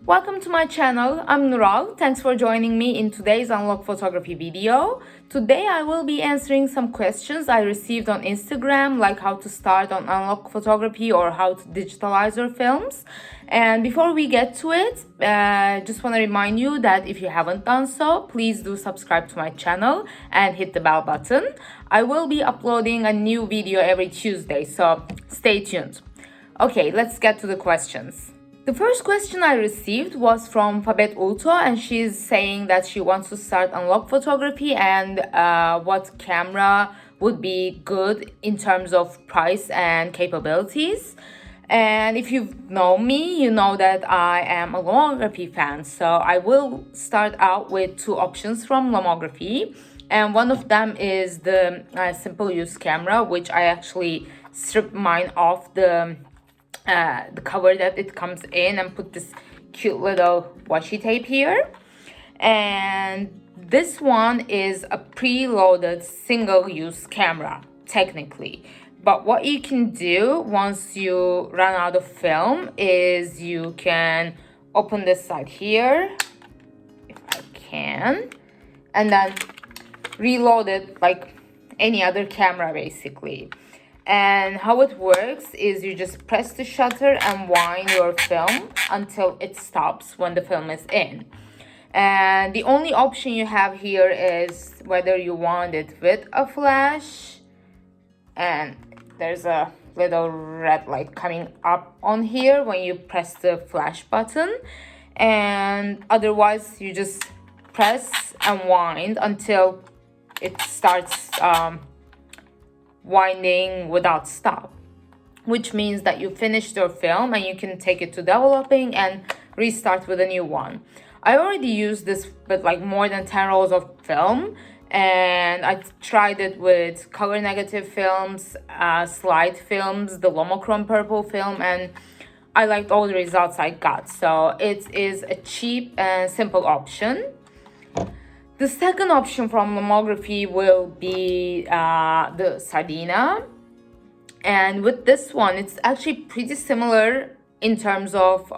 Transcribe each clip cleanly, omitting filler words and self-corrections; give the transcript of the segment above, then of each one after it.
Welcome to my channel. I'm Nural. Thanks for joining me in today's Unlock Photography video. Today I will be answering some questions I received on Instagram, like how to start on Unlock Photography or how to digitalize your films. And before we get to it, just want to remind you that if you haven't done so, please do subscribe to my channel and hit the bell button. I will be uploading a new video every Tuesday, so stay tuned. Okay, let's get to the questions. The first question I received was from Fabet Ulto, and she's saying that she wants to start Unlock Photography and what camera would be good in terms of price and capabilities. And if you know me, you know that I am a Lomography fan, so I will start out with two options from Lomography. And one of them is the simple use camera, which I actually stripped mine off the cover that it comes in and put this cute little washi tape here. And this one is a preloaded single-use camera, technically. But what you can do once you run out of film is you can open this side here, if I can, and then reload it like any other camera, basically. And how it works is you just press the shutter and wind your film until it stops when the film is in. And the only option you have here is whether you want it with a flash, and there's a little red light coming up on here when you press the flash button, and otherwise you just press and wind until it starts winding without stop, which means that you finished your film and you can take it to developing and restart with a new one. I already used this with like more than 10 rolls of film, and I tried it with color negative films, slide films, the Lomochrome purple film, and I liked all the results I got. So it is a cheap and simple option. The second option from Lomography will be the Sardina. And with this one, it's actually pretty similar in terms of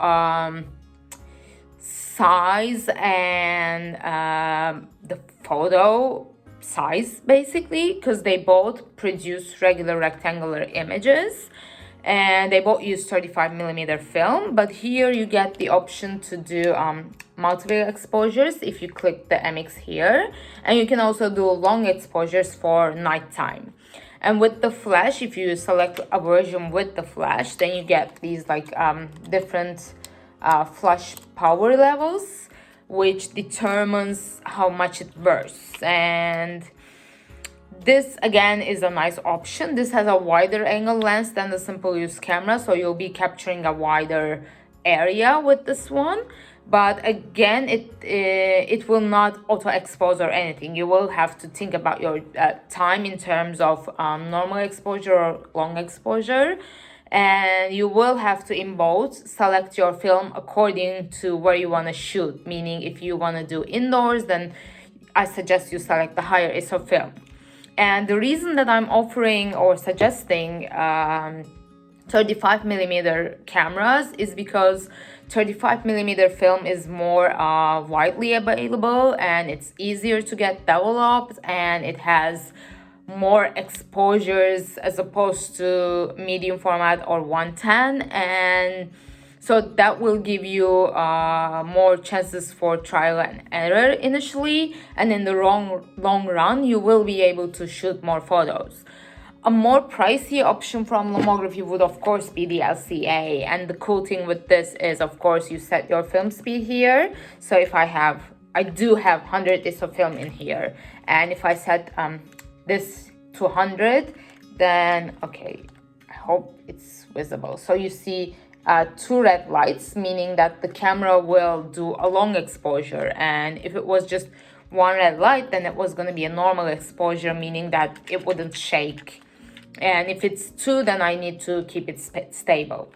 size and the photo size, basically, because they both produce regular rectangular images. And they both use 35mm film, but here you get the option to do multiple exposures if you click the MX here, and you can also do long exposures for nighttime. And with the flash, if you select a version with the flash, then you get these like different flash power levels, which determines how much it bursts. And this again is a nice option. This has a wider angle lens than the simple use camera, so you'll be capturing a wider area with this one. But again, it will not auto expose or anything. You will have to think about your time in terms of normal exposure or long exposure, and you will have to in both select your film according to where you want to shoot. Meaning, if you want to do indoors, then I suggest you select the higher ISO film. And the reason that I'm offering or suggesting 35mm cameras is because 35mm film is more widely available, and it's easier to get developed, and it has more exposures as opposed to medium format or 110, and so that will give you more chances for trial and error initially, and in the long run you will be able to shoot more photos. A more pricey option from Lomography would of course be the LCA, and the cool thing with this is of course you set your film speed here. So if I do have 100 ISO film in here, and if I set this to 100, then okay, I hope it's visible. So you see two red lights, meaning that the camera will do a long exposure, and if it was just one red light, then it was going to be a normal exposure, meaning that it wouldn't shake. And if it's two, then I need to keep it stable.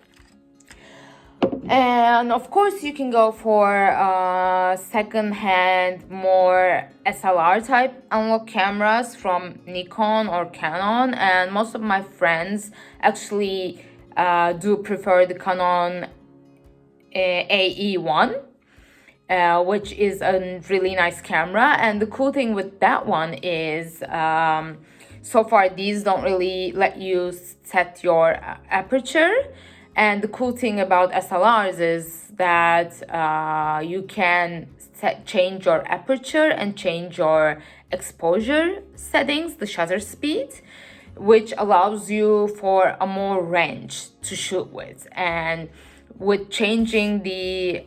And of course you can go for second-hand, more SLR type unlock cameras from Nikon or Canon, and most of my friends actually do prefer the Canon AE1, which is a really nice camera. And the cool thing with that one is so far these don't really let you set your aperture. And the cool thing about SLRs is that you can change your aperture and change your exposure settings, the shutter speed, which allows you for a more range to shoot with. And with changing the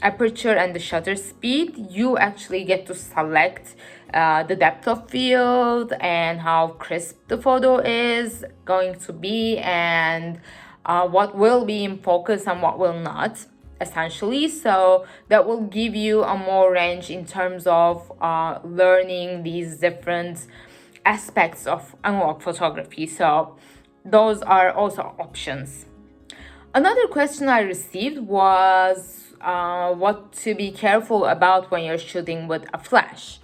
aperture and the shutter speed, you actually get to select the depth of field and how crisp the photo is going to be, and what will be in focus and what will not, essentially. So that will give you a more range in terms of learning these different aspects of analog photography. So those are also options. Another question I received was what to be careful about when you're shooting with a flash.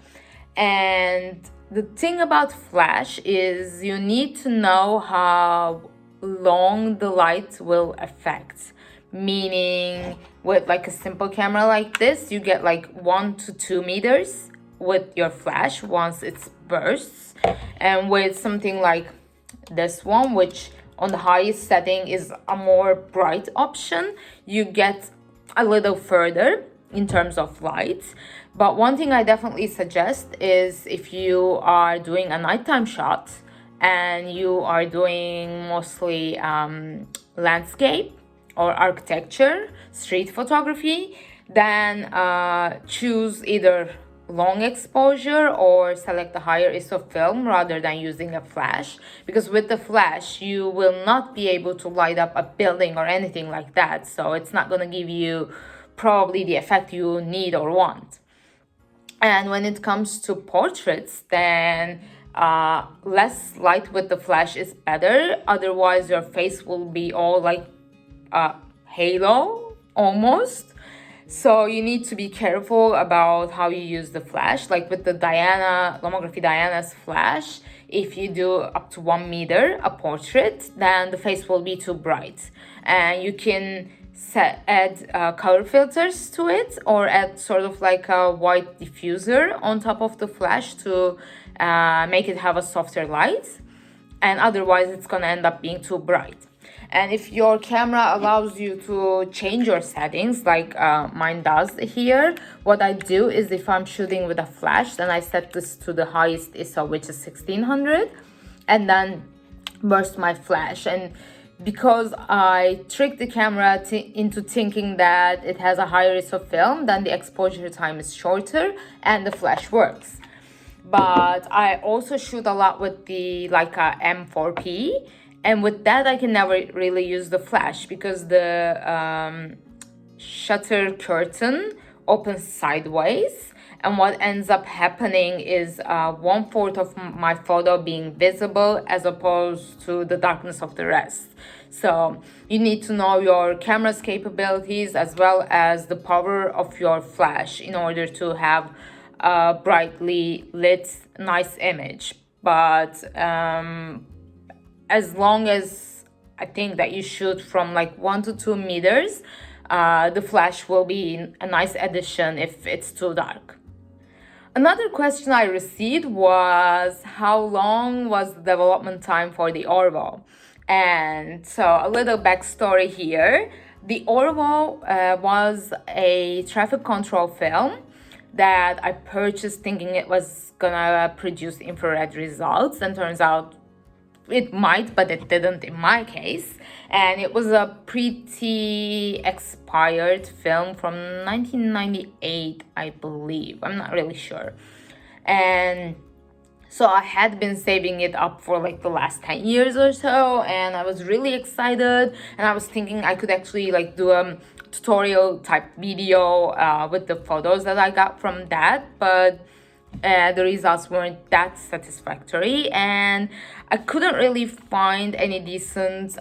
And the thing about flash is you need to know how long the light will affect. Meaning with like a simple camera like this, you get like 1 to 2 meters with your flash once it bursts. And with something like this one, which on the highest setting is a more bright option, you get a little further in terms of light. But one thing I definitely suggest is if you are doing a nighttime shot and you are doing mostly landscape or architecture, street photography, then choose either long exposure or select a higher ISO film rather than using a flash, because with the flash you will not be able to light up a building or anything like that, so it's not going to give you probably the effect you need or want. And when it comes to portraits, then less light with the flash is better, otherwise your face will be all like a halo almost. So you need to be careful about how you use the flash. Like with the Lomography Diana's flash, if you do up to 1 meter a portrait, then the face will be too bright. And you can add color filters to it, or add sort of like a white diffuser on top of the flash to make it have a softer light. And otherwise it's gonna end up being too bright. And if your camera allows you to change your settings, like mine does here, what I do is if I'm shooting with a flash, then I set this to the highest ISO, which is 1600, and then burst my flash. And because I trick the camera into thinking that it has a higher ISO film, then the exposure time is shorter and the flash works. But I also shoot a lot with the Leica M4P. And with that, I can never really use the flash because the shutter curtain opens sideways. And what ends up happening is 1/4 of my photo being visible as opposed to the darkness of the rest. So you need to know your camera's capabilities as well as the power of your flash in order to have a brightly lit, nice image. But as long as I think that you shoot from like 1 to 2 meters, the flash will be a nice addition if it's too dark. Another question I received was how long was the development time for the Orvo? And so a little backstory here. The Orvo was a traffic control film that I purchased thinking it was gonna produce infrared results, and turns out it might, but it didn't in my case. And it was a pretty expired film from 1998, I believe. I'm not really sure. And so I had been saving it up for like the last 10 years or so, and I was really excited, and I was thinking I could actually like do a tutorial type video with the photos that I got from that, but the results weren't that satisfactory, and I couldn't really find any decent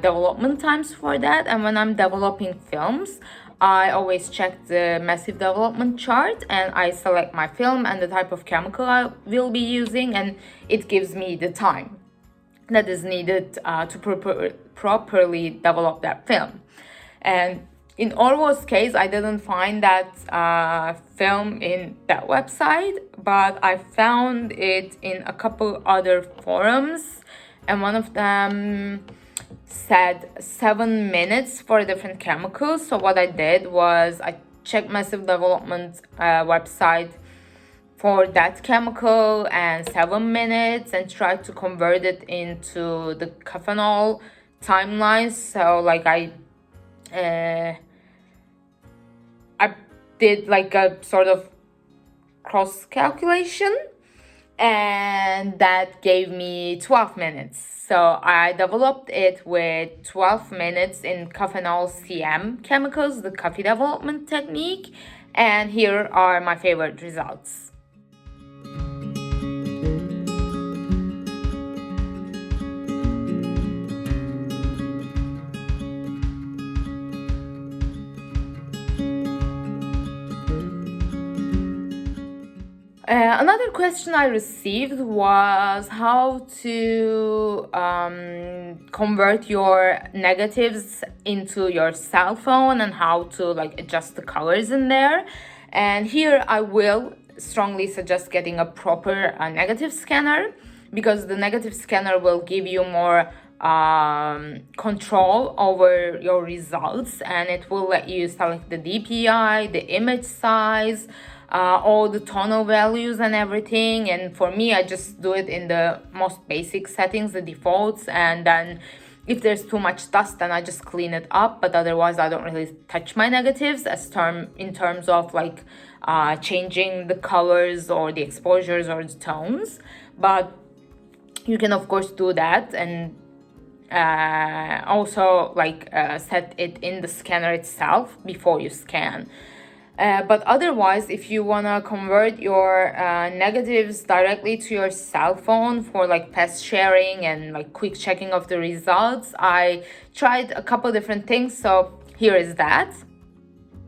development times for that. And when I'm developing films, I always check the massive development chart and I select my film and the type of chemical I will be using, and it gives me the time that is needed to properly develop that film. And In Orvo's case, I didn't find that film in that website, but I found it in a couple other forums, and one of them said 7 minutes for different chemicals. So what I did was I checked Massive Development website for that chemical and 7 minutes, and tried to convert it into the Caffenol timelines. So like I did like a sort of cross calculation, and that gave me 12 minutes. So I developed it with 12 minutes in Caffenol CM chemicals, the coffee development technique, and here are my favorite results. Another question I received was how to convert your negatives into your cell phone and how to like adjust the colors in there. And here I will strongly suggest getting a proper negative scanner, because the negative scanner will give you more control over your results, and it will let you select the DPI, the image size, all the tonal values and everything. And for me, I just do it in the most basic settings, the defaults, and then if there's too much dust, then I just clean it up. But otherwise, I don't really touch my negatives in terms of like changing the colors or the exposures or the tones. But you can of course do that, and also like set it in the scanner itself before you scan. But otherwise, if you wanna convert your negatives directly to your cell phone for like test sharing and like quick checking of the results, I tried a couple different things, so here is that.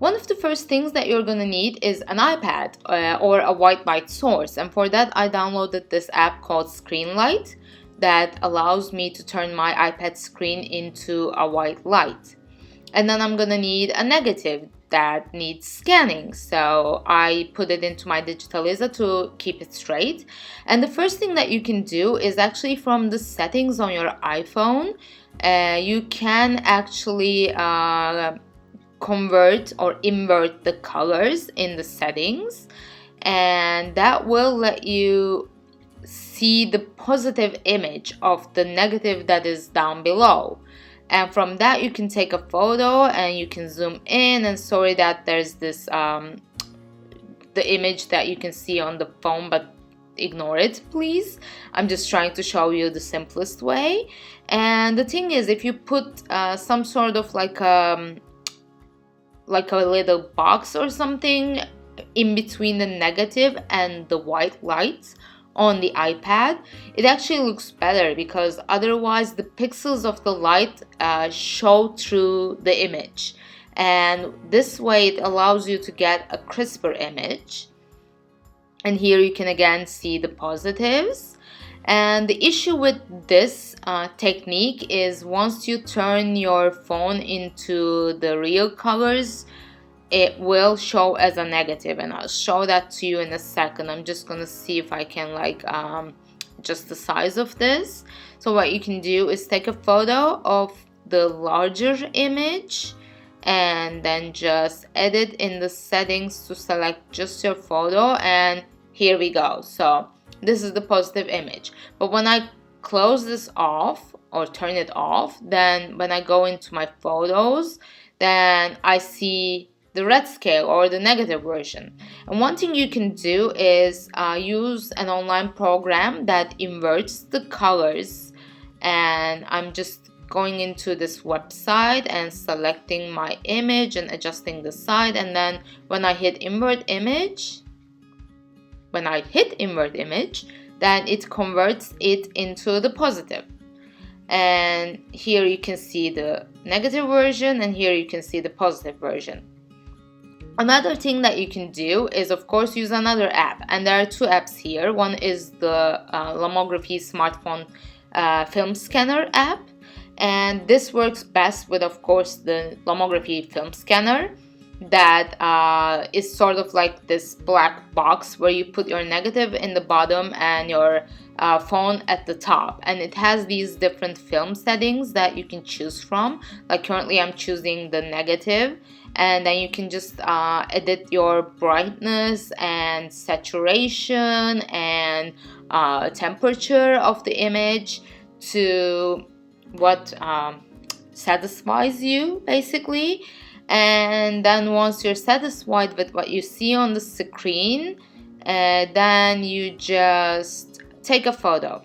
One of the first things that you're gonna need is an iPad or a white light source, and for that I downloaded this app called Screenlight that allows me to turn my iPad screen into a white light. And then I'm gonna need a negative that needs scanning, so I put it into my Digitaliza to keep it straight. And the first thing that you can do is actually from the settings on your iPhone, you can actually convert or invert the colors in the settings, and that will let you see the positive image of the negative that is down below. And from that you can take a photo and you can zoom in, and sorry that there's this the image that you can see on the phone, but ignore it please. I'm just trying to show you the simplest way. And the thing is, if you put some sort of like a little box or something in between the negative and the white lights on the iPad, it actually looks better, because otherwise the pixels of the light show through the image, and this way it allows you to get a crisper image. And here you can again see the positives. And the issue with this technique is once you turn your phone into the real colors, it will show as a negative, and I'll show that to you in a second. I'm just gonna see if I can like adjust the size of this. So what you can do is take a photo of the larger image and then just edit in the settings to select just your photo, and here we go. So this is the positive image, but when I close this off or turn it off, then when I go into my photos, then I see the red scale or the negative version. And one thing you can do is use an online program that inverts the colors. And I'm just going into this website and selecting my image and adjusting the side, and then when I hit invert image, then it converts it into the positive. And here you can see the negative version, and here you can see the positive version. Another thing that you can do is of course use another app, and there are two apps here. One is the Lomography smartphone film scanner app, and And this works best with, of course, the Lomography film scanner that is sort of like this black box where you put your negative in the bottom and your phone at the top, and it has these different film settings that you can choose from. Like currently I'm choosing the negative, and then you can just edit your brightness and saturation and temperature of the image to what satisfies you, basically. And then once you're satisfied with what you see on the screen, then you just take a photo,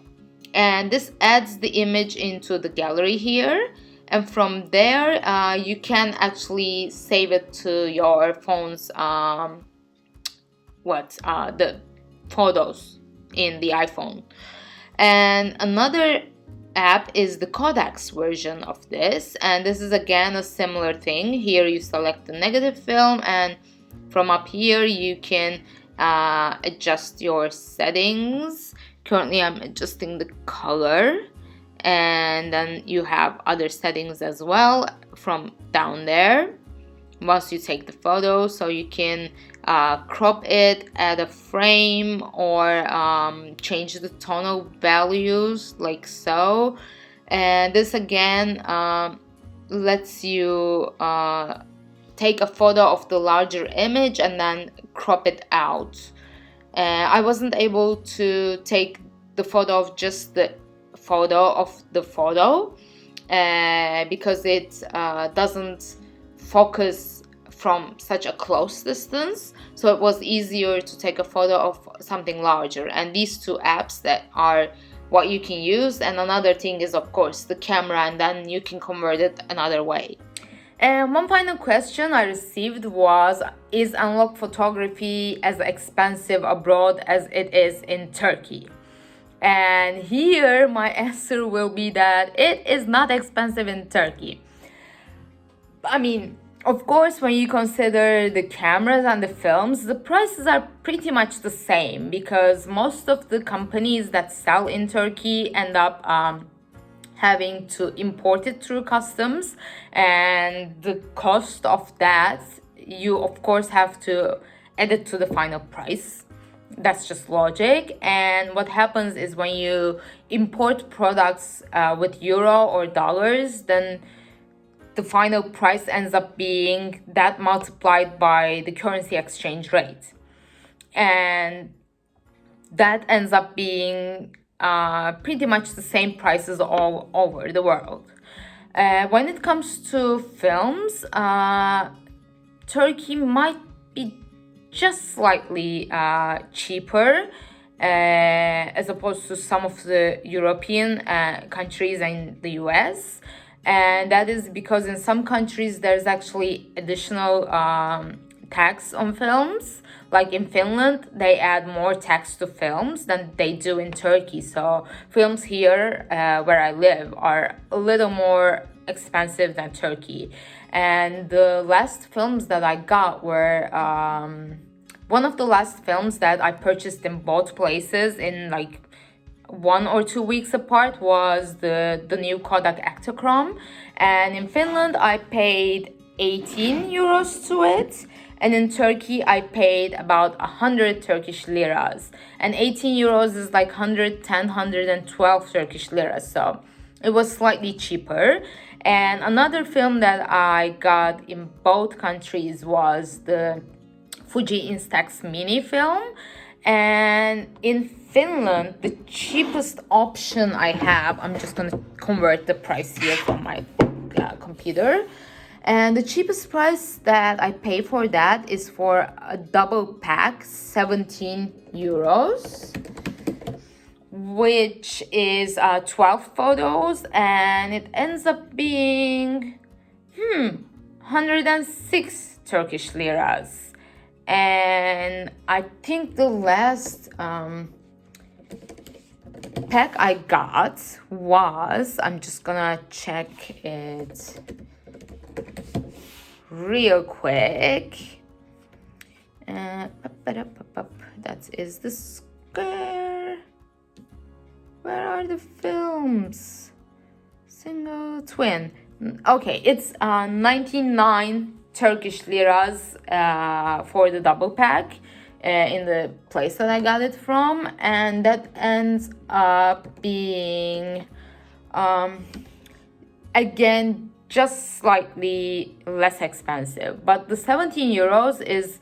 and this adds the image into the gallery here. And from there you can actually save it to your phone's the photos in the iPhone. And another app is the Kodak's version of this, and this is again a similar thing. Here you select the negative film, and from up here you can adjust your settings. Currently I'm adjusting the color, and then you have other settings as well from down there once you take the photo. So you can crop it, add a frame, or change the tonal values like so. And this again lets you take a photo of the larger image and then crop it out. I wasn't able to take the photo of just the photo of the photo because it doesn't focus from such a close distance, so it was easier to take a photo of something larger. And these two apps that are what you can use. And another thing is, of course, the camera, and then you can convert it another way. And one final question I received was, is analog photography as expensive abroad as it is in Turkey? And here my answer will be that it is not expensive in Turkey. I mean, of course, when you consider the cameras and the films, the prices are pretty much the same, because most of the companies that sell in Turkey end up having to import it through customs, and the cost of that you of course have to add it to the final price. That's just logic. And what happens is, when you import products with euro or dollars, then the final price ends up being that multiplied by the currency exchange rate, and that ends up being pretty much the same prices all over the world. When it comes to films, Turkey might be just slightly cheaper as opposed to some of the European countries and the US. And that is because in some countries there's actually additional tax on films. Like in Finland, they add more tax to films than they do in Turkey. So films here where I live are a little more expensive than Turkey. And the last films that I got were one of the last films that I purchased in both places in like 1 or 2 weeks apart was the new Kodak Ektachrome. And in Finland I paid 18 euros to it, and in Turkey I paid about 100 Turkish liras, and 18 euros is like 110, 112 Turkish liras, so it was slightly cheaper. And another film that I got in both countries was the Fuji Instax mini film. And in Finland, the cheapest option I have, I'm just gonna convert the price here from my computer. And the cheapest price that I pay for that is for a double pack, 17 euros, which is 12 photos, and it ends up being 106 Turkish liras. And I think the last pack I got was, I'm just gonna check it real quick. That is the square. Where are the films? Single twin. Okay, it's 99 Turkish liras for the double pack in the place that I got it from, and that ends up being again just slightly less expensive, but the 17 euros is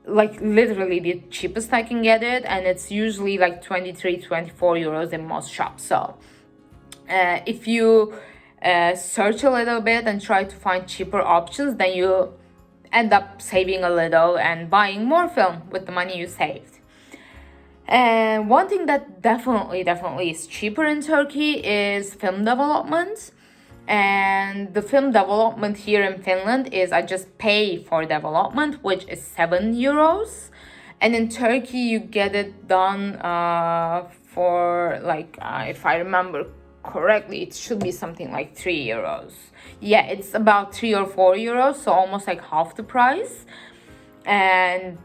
like literally the cheapest I can get it, and it's usually like 23-24 euros in most shops. So if you search a little bit and try to find cheaper options, then you end up saving a little and buying more film with the money you saved. And one thing that definitely is cheaper in Turkey is film development. And the film development here in Finland is I just pay for development, which is 7 euros. And in Turkey, you get it done for like, if I remember correctly, it should be something like 3 euros. Yeah, it's about 3 or 4 euros, so almost like half the price. And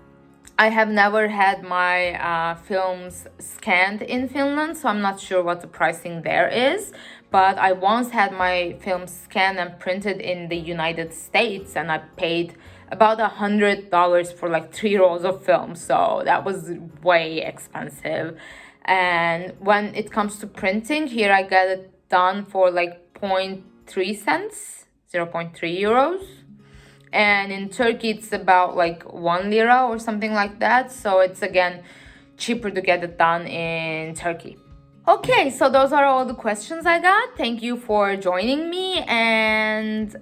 I have never had my films scanned in Finland, so I'm not sure what the pricing there is. But I once had my films scanned and printed in the United States, and I paid about $100 for like 3 rolls of film, so that was way expensive. And when it comes to printing, here I got it done for like 0.3 cents, 0.3 euros. And in Turkey, it's about like 1 lira or something like that. So it's again cheaper to get it done in Turkey. Okay, so those are all the questions I got. Thank you for joining me. And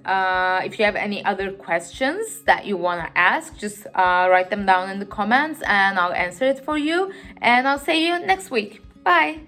if you have any other questions that you want to ask, just write them down in the comments and I'll answer it for you. And I'll see you next week. Bye.